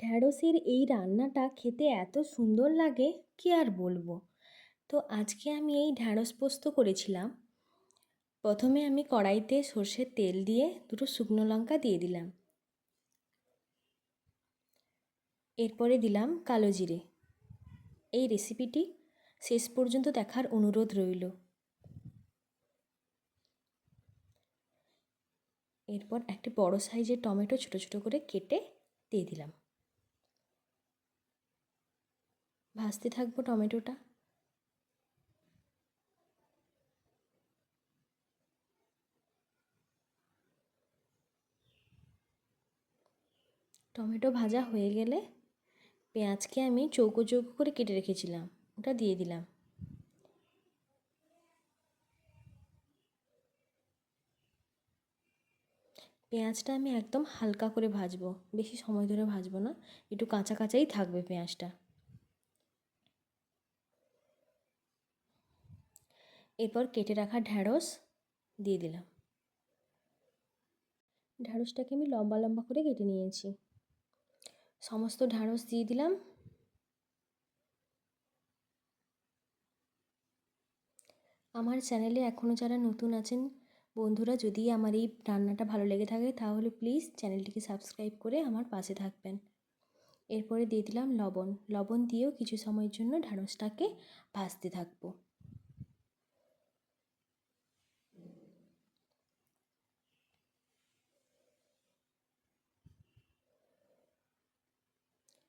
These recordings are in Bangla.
ঢ্যাঁড়সের এই রান্নাটা খেতে এত সুন্দর লাগে কি আর বলবো। তো আজকে আমি এই ঢ্যাঁড়স পোস্ত করেছিলাম। প্রথমে আমি কড়াইতে সর্ষের তেল দিয়ে দুটো শুকনো লঙ্কা দিয়ে দিলাম। এরপরে দিলাম কালো জিরে। এই রেসিপিটি শেষ পর্যন্ত দেখার অনুরোধ রইল। এরপর একটা বড় সাইজের টমেটো ছোটো ছোটো করে কেটে দিয়ে দিলাম। ভাজতে থাকবো টমেটোটা। টমেটো ভাজা হয়ে গেলে পেঁয়াজকে আমি চৌকো চৌকো করে কেটে রেখেছিলাম, ওটা দিয়ে দিলাম। পেঁয়াজটা আমি একদম হালকা করে ভাজবো, বেশি সময় ধরে ভাজবো না, একটু কাঁচা কাঁচাই থাকবে পেঁয়াজটা। এরপর কেটে রাখা ঢ্যাঁড়স দিয়ে দিলাম। ঢ্যাঁড়সটাকে আমি লম্বা লম্বা করে কেটে নিয়েছি। সমস্ত ঢ্যাঁড়স দিয়ে দিলাম। আমার চ্যানেলে এখনও যারা নতুন আছেন বন্ধুরা, যদি আমার এই রান্নাটা ভালো লেগে থাকে তাহলে প্লিজ চ্যানেলটিকে সাবস্ক্রাইব করে আমার পাশে থাকবেন। এরপরে দিয়ে দিলাম লবণ। লবণ দিয়েও কিছু সময়ের জন্য ঢ্যাঁড়সটাকে ভাজতে থাকবো।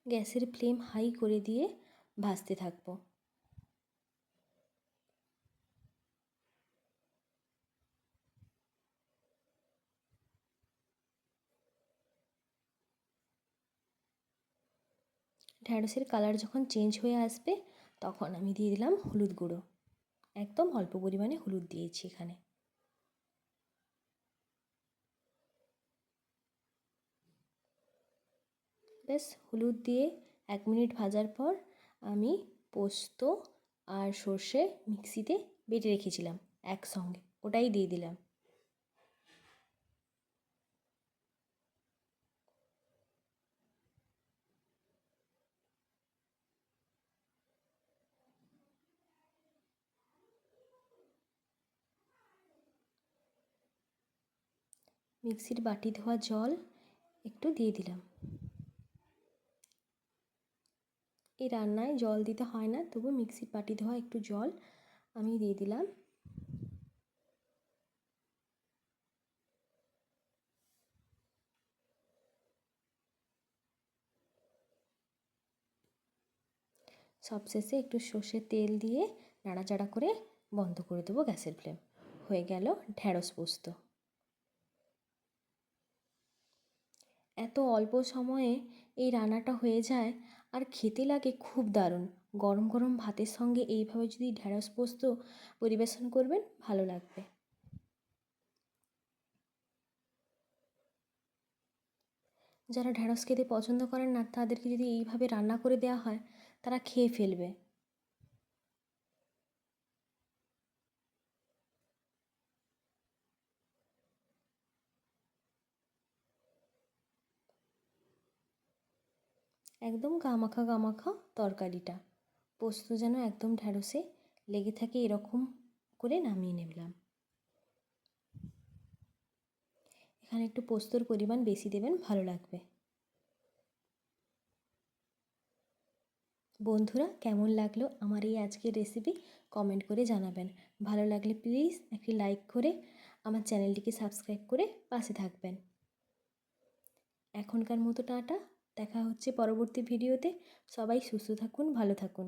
গ্যাসের ফ্লেম হাই করে দিয়ে ভাজতে থাকবো। ঢ্যাঁড়সের কালার যখন চেঞ্জ হয়ে আসবে তখন আমি দিয়ে দিলাম হলুদ গুঁড়ো। একদম অল্প পরিমাণে হলুদ দিয়েছি এখানে। ব্যাস, হলুদ দিয়ে 1 মিনিট ভাজার পর আমি পোস্ত আর সর্ষে মিক্সিতে বেটে রেখেছিলাম একসঙ্গে, ওটাই দিয়ে দিলাম। মিক্সির বাটি ধোয়া জল একটু দিয়ে দিলাম। এই রান্নায় জল দিতে হয় না, তবু মিক্সির বাটি ধোয়া একটু জল আমি দিয়ে দিলাম। সবশেষে একটু সর্ষের তেল দিয়ে নাড়াচাড়া করে বন্ধ করে দেবো গ্যাসের ফ্লেম। হয়ে গেল ঢ্যাঁড়স পোস্ত। এত অল্প সময়ে এই রান্নাটা হয়ে যায় আর খেতে লাগে খুব দারুণ। গরম গরম ভাতের সঙ্গে এইভাবে যদি ঢ্যাঁড়স পোস্ত পরিবেশন করবেন ভালো লাগবে। যারা ঢ্যাঁড়স খেতে পছন্দ করেন না তাদেরকে যদি এইভাবে রান্না করে দেওয়া হয় তারা খেয়ে ফেলবে। একদম গামাখা গামাখা তরকারিটা, পোস্ত যেন একদম ঢ্যাঁড়সে লেগে থাকে, এরকম করে নামিয়ে নিলাম। এখানে একটু পোস্তর পরিমাণ বেশি দেবেন, ভালো লাগবে। বন্ধুরা, কেমন লাগলো আমার এই আজকের রেসিপি কমেন্ট করে জানাবেন। ভালো লাগলে প্লিজ একটি লাইক করে আমার চ্যানেলটিকে সাবস্ক্রাইব করে পাশে থাকবেন। এখনকার মতো টাটা, দেখা হচ্ছে পরবর্তী ভিডিওতে। সবাই সুস্থ থাকুন, ভালো থাকুন।